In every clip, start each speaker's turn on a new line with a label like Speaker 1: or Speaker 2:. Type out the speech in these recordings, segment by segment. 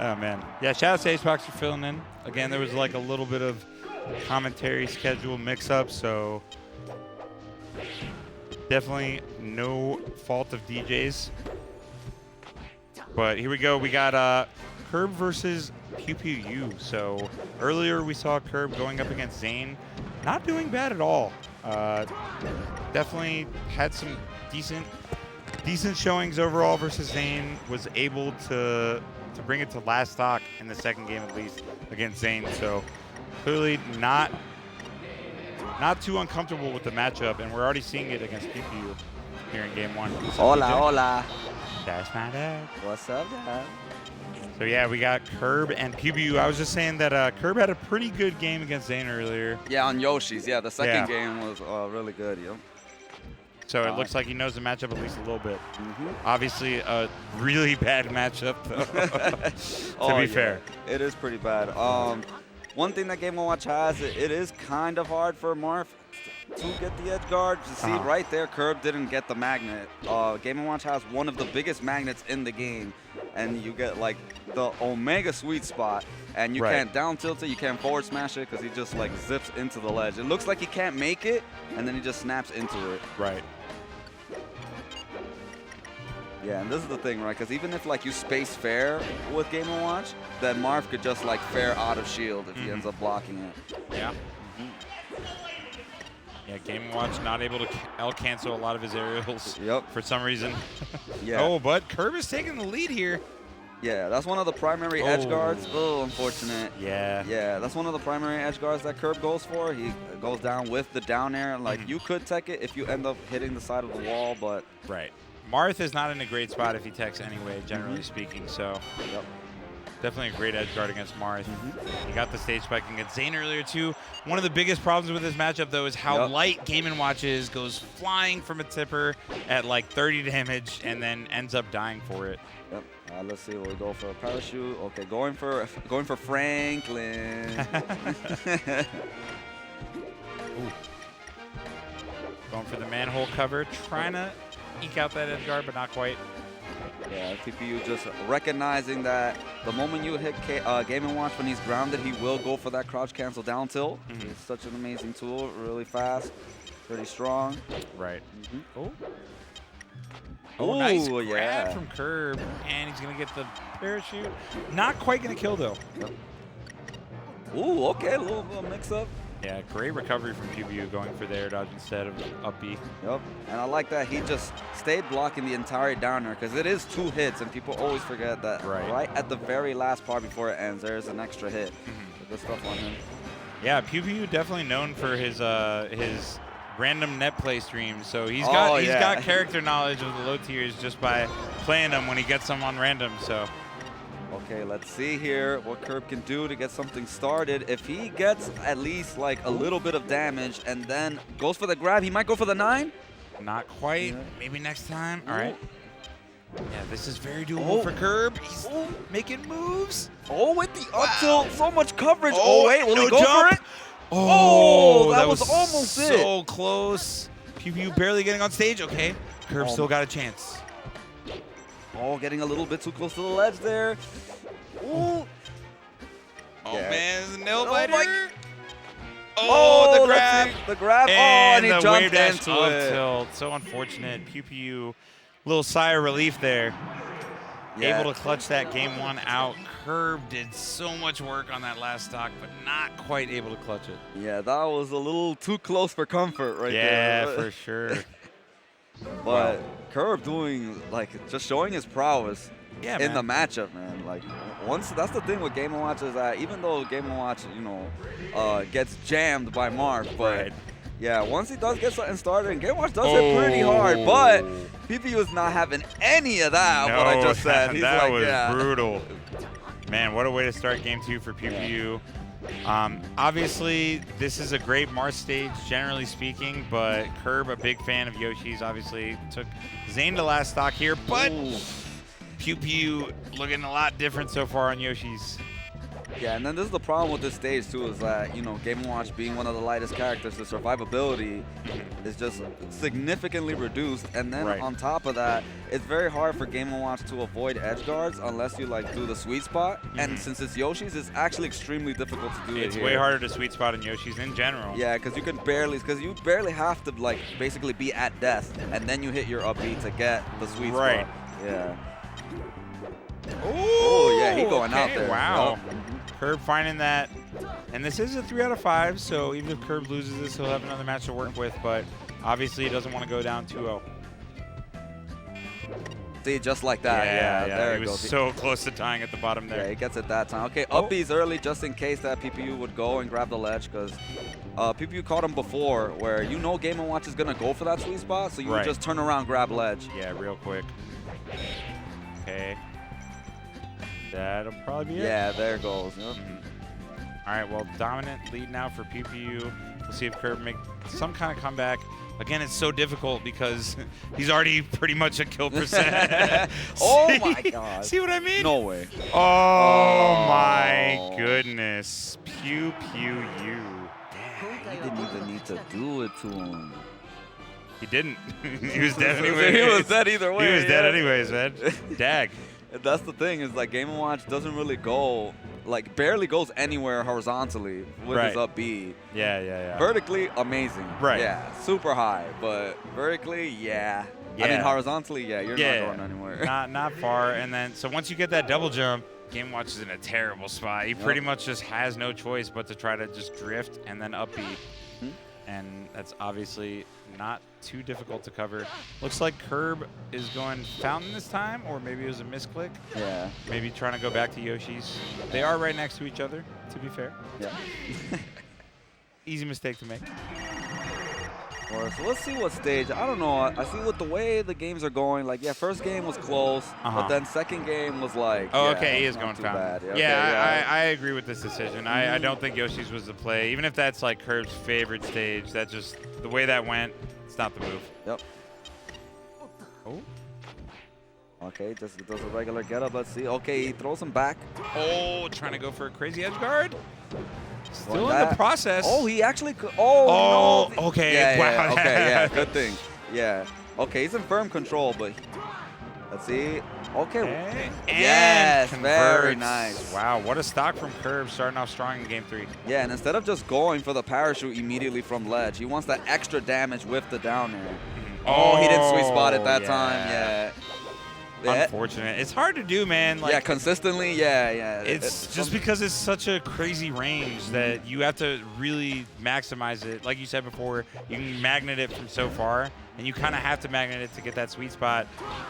Speaker 1: Oh, man. Yeah, shout out to Acebox for filling in. Again, there was like a little bit of commentary schedule mix-up, so definitely no fault of DJs. But here we go. We got Qerb versus PewPewU. So earlier we saw Qerb going up against Zane. Not doing bad at all. Definitely had some decent showings overall versus Zane. Was able to bring it to last stock in the second game at least against Zane. So clearly not too uncomfortable with the matchup, and we're already seeing it against PewPewU here in game 1.
Speaker 2: Hola, hola.
Speaker 1: That's my dad.
Speaker 2: What's up, Dad?
Speaker 1: So yeah, we got Qerb and PewPewU. I was just saying that Qerb had a pretty good game against Zane earlier.
Speaker 2: Yeah, on Yoshi's. Yeah, the second game was really good, yo.
Speaker 1: So it looks like he knows the matchup at least a little bit. Obviously, a really bad matchup, though, to be fair.
Speaker 2: It is pretty bad. One thing that Game & Watch has, it is kind of hard for Marth to get the edge guard. You see right there, Qerb didn't get the magnet. Game & Watch has one of the biggest magnets in the game, and you get like the Omega sweet spot, and you can't down tilt it, you can't forward smash it because he just like zips into the ledge. It looks like he can't make it, and then he just snaps into it.
Speaker 1: Right.
Speaker 2: Yeah, and this is the thing, right? Because even if like you space fair with Game & Watch, then Marth could just like fair out of shield if he ends up blocking it.
Speaker 1: Yeah. Yeah, Game & Watch not able to L-cancel a lot of his aerials for some reason. Oh, but Qerb is taking the lead here.
Speaker 2: Yeah, that's one of the primary edge guards. Oh, unfortunate.
Speaker 1: Yeah.
Speaker 2: Yeah, that's one of the primary edge guards that Qerb goes for. He goes down with the down air. Like, you could tech it if you end up hitting the side of the wall, but...
Speaker 1: Right. Marth is not in a great spot if he techs anyway, generally speaking, so... Definitely a great edge guard against Marth. He got the stage spike against Zane earlier, too. One of the biggest problems with this matchup, though, is how light Game & Watch is. Goes flying from a tipper at like 30 damage and then ends up dying for it.
Speaker 2: Let's see. We go for a parachute. Okay, going for Franklin.
Speaker 1: Going for the manhole cover, trying to eke out that edge guard, but not quite.
Speaker 2: Yeah, PewPewU just recognizing that the moment you hit Game & Watch when he's grounded, he will go for that crouch cancel down tilt. It's such an amazing tool, really fast, pretty strong.
Speaker 1: Right. Oh,
Speaker 2: Ooh,
Speaker 1: nice grab from Qerb, and he's going to get the parachute. Not quite going to kill, though.
Speaker 2: Ooh, okay, a little mix-up.
Speaker 1: Yeah, great recovery from PewPewU going for the air dodge instead of up B.
Speaker 2: And I like that he just stayed blocking the entire downer because it is 2 hits, and people always forget that right at the very last part before it ends, there's an extra hit. So good stuff on him.
Speaker 1: Yeah, PewPewU definitely known for his random net play streams. So he's got character knowledge of the low tiers just by playing them when he gets them on random. So.
Speaker 2: Okay, let's see here what Qerb can do to get something started. If he gets at least like a little bit of damage and then goes for the grab, he might go for the 9.
Speaker 1: Not quite. Maybe next time. All right. Yeah, this is very doable for Qerb. He's making moves.
Speaker 2: With the up tilt, so much coverage. Wait, will he go
Speaker 1: jump
Speaker 2: for it? Oh, that was almost
Speaker 1: so close. PewPewU barely getting on stage. Okay, Qerb still got a chance.
Speaker 2: Getting a little bit too close to the ledge there. Ooh.
Speaker 1: Man, the nail biter.
Speaker 2: The
Speaker 1: grab.
Speaker 2: The grab.
Speaker 1: And
Speaker 2: he
Speaker 1: the
Speaker 2: jumped
Speaker 1: wave dash
Speaker 2: into
Speaker 1: up
Speaker 2: it.
Speaker 1: tilt. So unfortunate. PewPewU, little sigh of relief there. Able to clutch that game 1 out. Qerb did so much work on that last stock, but not quite able to clutch it.
Speaker 2: Yeah, that was a little too close for comfort right there.
Speaker 1: Yeah, for sure.
Speaker 2: But Qerb doing, like, just showing his prowess in the matchup, man. Like, that's the thing with Game & Watch is that even though Game & Watch, gets jammed by Marth, but yeah, once he does get something started, and Game & Watch does hit pretty hard, but PewPewU is not having any of that, what I just said. He's
Speaker 1: that
Speaker 2: like,
Speaker 1: was brutal. Man, what a way to start game 2 for PewPewU. Obviously, this is a great Marth stage, generally speaking, but Qerb, a big fan of Yoshi's, obviously took Zane to last stock here, but PewPewU looking a lot different so far on Yoshi's.
Speaker 2: Yeah, and then this is the problem with this stage too, is that, you know, Game & Watch being one of the lightest characters, the survivability is just significantly reduced. And then on top of that, it's very hard for Game & Watch to avoid edge guards unless you like do the sweet spot. And since it's Yoshi's, it's actually extremely difficult to do it.
Speaker 1: It's way harder to sweet spot in Yoshi's in general.
Speaker 2: Yeah, because you barely have to like basically be at death, and then you hit your up B to get the sweet spot. Yeah. Oh yeah, he going out there.
Speaker 1: Wow. Qerb finding that, and this is a 3 out of 5, so even if Qerb loses this, he'll have another match to work with, but obviously he doesn't want to go down 2-0.
Speaker 2: See, just like that. Yeah, there
Speaker 1: he was so close to tying at the bottom there.
Speaker 2: Yeah, he gets it that time. Okay, up B's early just in case that PewPewU would go and grab the ledge, because PewPewU caught him before where you know Game & Watch is going to go for that sweet spot, so you would just turn around, grab ledge.
Speaker 1: Yeah, real quick. Okay. That'll probably be it.
Speaker 2: Yeah, there it goes. Yep.
Speaker 1: All right, well, dominant lead now for PewPewU. We'll see if Qerb make some kind of comeback. Again, it's so difficult because he's already pretty much a kill percent.
Speaker 2: Oh my God.
Speaker 1: See what I mean?
Speaker 2: No way.
Speaker 1: Oh my goodness. PewPewU.
Speaker 2: Damn, he didn't even need to do it to him.
Speaker 1: He didn't. He was dead anyways.
Speaker 2: He was dead either way.
Speaker 1: He was dead anyways, man. Dag.
Speaker 2: That's the thing, is like Game & Watch doesn't really go, like barely goes anywhere horizontally with his up B.
Speaker 1: Yeah.
Speaker 2: Vertically, amazing.
Speaker 1: Right.
Speaker 2: Yeah, super high, but vertically, yeah. I mean, horizontally, yeah, you're not going anywhere.
Speaker 1: Not far. And then, so once you get that double jump, Game & Watch is in a terrible spot. He pretty much just has no choice but to try to just drift and then up B. And that's obviously not too difficult to cover. Looks like Qerb is going Fountain this time, or maybe it was a misclick.
Speaker 2: Yeah.
Speaker 1: Maybe trying to go back to Yoshi's. They are right next to each other, to be fair.
Speaker 2: Yeah.
Speaker 1: Easy mistake to make.
Speaker 2: So let's see what stage. I don't know. I see with the way the games are going. Like, yeah, first game was close, but then second game was like.
Speaker 1: Oh, okay, he is going Fountain.
Speaker 2: Bad.
Speaker 1: Yeah, I agree with this decision. I don't think Yoshi's was the play. Even if that's like Qerb's favorite stage, that just the way that went, it's not the move.
Speaker 2: Yep.
Speaker 1: Oh.
Speaker 2: Okay, just does a regular getup. Let's see. Okay, he throws him back.
Speaker 1: Oh, trying to go for a crazy edge guard. Still in the process.
Speaker 2: Oh, he actually could. Oh, no.
Speaker 1: Okay.
Speaker 2: Yeah,
Speaker 1: wow.
Speaker 2: Yeah, okay, yeah, good thing. Yeah. Okay, he's in firm control, but let's see. Okay. Yes, very nice.
Speaker 1: Wow, what a stock from Qerb, starting off strong in game 3.
Speaker 2: Yeah, and instead of just going for the parachute immediately from ledge, he wants that extra damage with the down air. Oh, he didn't sweet spot it that time. Yeah.
Speaker 1: Unfortunate. It's hard to do, man. Like,
Speaker 2: yeah, consistently. Yeah.
Speaker 1: It's just because it's such a crazy range that you have to really maximize it. Like you said before, you can magnet it from so far, and you kind of have to magnet it to get that sweet spot.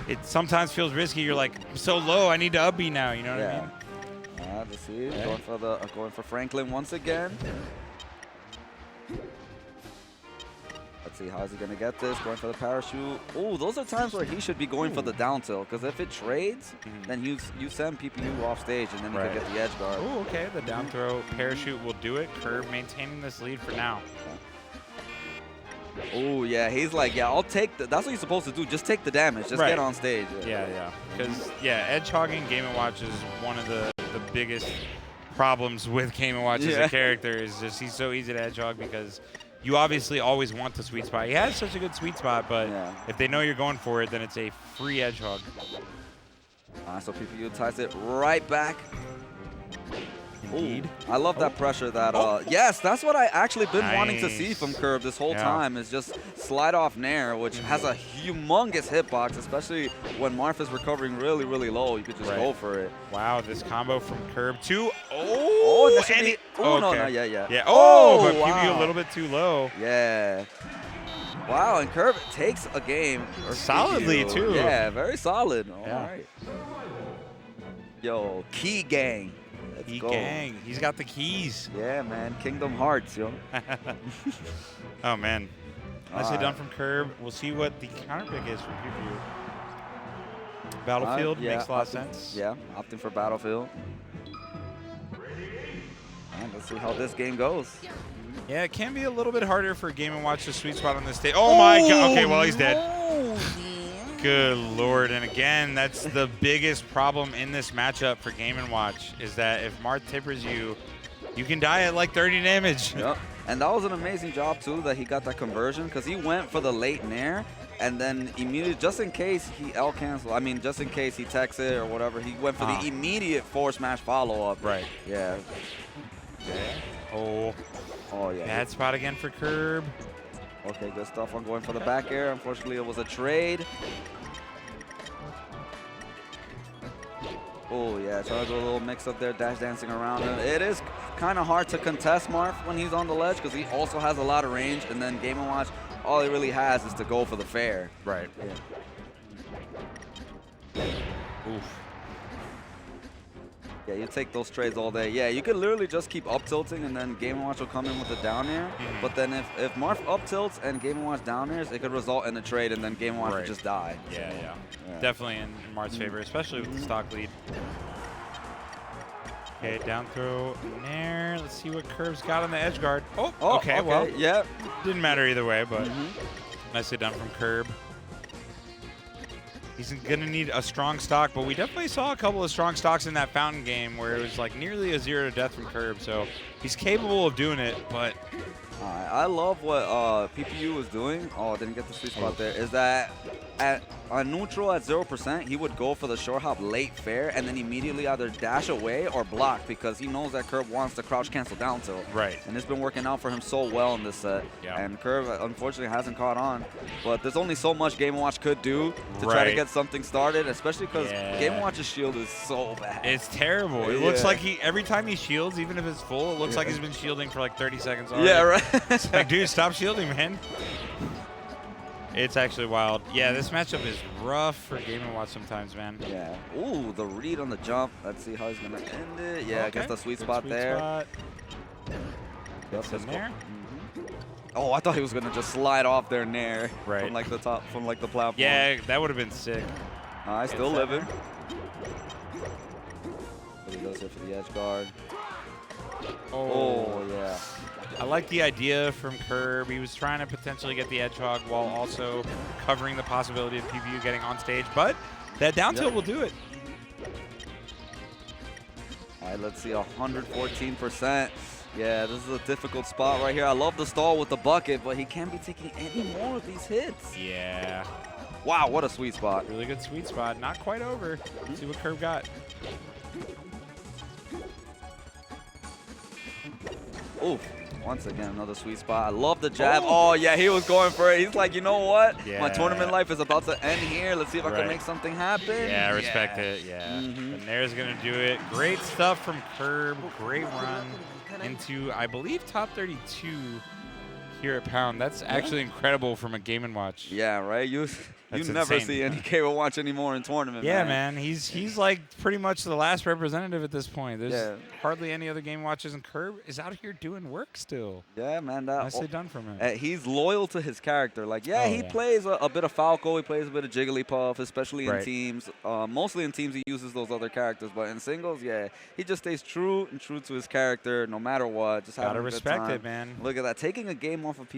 Speaker 1: It sometimes feels risky. You're like, I'm so low, I need to up B now. You know what I mean?
Speaker 2: Let's see. Going for Franklin once again. Let's see, how is he going to get this? Going for the parachute. Oh, those are times where he should be going for the down tilt, because if it trades, then you send PewPewU off stage, and then you can get the edge guard.
Speaker 1: Oh, okay. The down throw parachute will do it. Qerb maintaining this lead for now.
Speaker 2: Oh, yeah. He's like, yeah, I'll take the. That's what you're supposed to do. Just take the damage. Just get on stage.
Speaker 1: Yeah. Because, edge hogging Game & Watch is one of the biggest problems with Game & Watch as a character, is just he's so easy to edge hog because you obviously always want the sweet spot. He has such a good sweet spot, but if they know you're going for it, then it's a free edge hog.
Speaker 2: So PewPewU ties it right back.
Speaker 1: Indeed.
Speaker 2: I love that pressure that, yes, that's what I actually been wanting to see from Qerb this whole time, is just slide off Nair, which has a humongous hitbox, especially when Marth is recovering really, really low. You could just go for it.
Speaker 1: Wow, this combo from Qerb too.
Speaker 2: Oh, no, yeah.
Speaker 1: But PewPewU a little bit too low.
Speaker 2: Yeah. Wow, and Qerb takes a game.
Speaker 1: Solidly, too.
Speaker 2: Yeah, very solid. All right. Yo, Key Gang.
Speaker 1: Key Gang. He's got the keys.
Speaker 2: Yeah, man. Kingdom Hearts, yo.
Speaker 1: Oh, man. Nicely done from Qerb. We'll see what the counter pick is from PewPewU. Battlefield makes a lot of sense.
Speaker 2: Yeah, opting for Battlefield. Let's see how this game goes.
Speaker 1: Yeah, it can be a little bit harder for Game & Watch to sweet spot on this stage. Oh, my God. Okay, well, he's dead. Good Lord. And again, that's the biggest problem in this matchup for Game & Watch is that if Marth tippers you, you can die at like 30 damage.
Speaker 2: Yep. And that was an amazing job, too, that he got that conversion because he went for the late nair and then immediately, just in case he L-cancel, I mean, just in case he techs it or whatever, he went for the immediate forward smash follow-up.
Speaker 1: Right.
Speaker 2: Yeah.
Speaker 1: Oh.
Speaker 2: Oh, yeah.
Speaker 1: Bad spot again for Qerb.
Speaker 2: Okay, good stuff. I'm going for the back air. Unfortunately, it was a trade. Oh, yeah, trying to do a little mix-up there, dash dancing around him. It is kind of hard to contest Marth when he's on the ledge because he also has a lot of range, and then Game & Watch, all he really has is to go for the fair.
Speaker 1: Right.
Speaker 2: Yeah.
Speaker 1: Oof.
Speaker 2: Yeah, you take those trades all day. Yeah, you could literally just keep up tilting and then Game & Watch will come in with a down air. But then if Marth up tilts and Game & Watch down airs, it could result in a trade and then Game & Watch would just die.
Speaker 1: Yeah. Definitely in Marth's favor, especially with the stock lead. Okay, down throw nair. Let's see what Qerb's got on the edge guard. Oh, okay, well,
Speaker 2: yeah.
Speaker 1: Didn't matter either way, but nicely done from Qerb. He's going to need a strong stock, but we definitely saw a couple of strong stocks in that fountain game where it was like nearly a 0 to death from Qerb. So he's capable of doing it, but...
Speaker 2: I love what PewPewU was doing. Oh, didn't get the sweet spot there. Is that on neutral at 0%, he would go for the short hop late fair and then immediately either dash away or block because he knows that Qerb wants to crouch cancel down tilt.
Speaker 1: Right.
Speaker 2: And it's been working out for him so well in this set.
Speaker 1: Yeah.
Speaker 2: And Qerb, unfortunately, hasn't caught on. But there's only so much Game & Watch could do to try to get something started, especially because Game & Watch's shield is so bad.
Speaker 1: It's terrible. It looks like every time he shields, even if it's full, it looks like he's been shielding for like 30 seconds already.
Speaker 2: Yeah, right.
Speaker 1: It's like, dude, stop shielding, man. It's actually wild. Yeah, this matchup is rough for Game & Watch sometimes, man.
Speaker 2: Yeah. Ooh, the read on the jump. Let's see how he's going to end it. Yeah, gets the sweet spot there.
Speaker 1: That's in there.
Speaker 2: Oh, I thought he was going to just slide off there nair from like the top, from like the platform.
Speaker 1: Yeah, that would have been sick.
Speaker 2: I still living. But he goes here for the edge guard. Oh, yeah.
Speaker 1: I like the idea from Qerb. He was trying to potentially get the edge hog while also covering the possibility of PewPewU getting on stage, but that down tilt will do it.
Speaker 2: All right, let's see, 114%. Yeah, this is a difficult spot right here. I love the stall with the bucket, but he can't be taking any more of these hits.
Speaker 1: Yeah.
Speaker 2: Wow, what a sweet spot.
Speaker 1: Really good sweet spot. Not quite over. Let's see what Qerb got.
Speaker 2: Ooh. Once again, another sweet spot. I love the jab. Oh, yeah, he was going for it. He's like, you know what?
Speaker 1: Yeah.
Speaker 2: My tournament life is about to end here. Let's see if I can make something happen.
Speaker 1: Yeah, I respect it. Yeah. And there's going to do it. Great stuff from Qerb. Great run into, I believe, top 32 here at Pound. That's actually incredible from a Game & Watch.
Speaker 2: Yeah, right? You never see any Game & Watch anymore in tournament,
Speaker 1: man. He's like pretty much the last representative at this point. There's hardly any other Game & Watches, and Qerb is out here doing work still.
Speaker 2: Yeah, man.
Speaker 1: Nicely done from him.
Speaker 2: He's loyal to his character. Like, he plays a bit of Falco. He plays a bit of Jigglypuff, especially in teams. Mostly in teams, he uses those other characters. But in singles, he just stays true to his character no matter what. Just
Speaker 1: gotta respect it, man.
Speaker 2: Look at that. Taking a game off of people.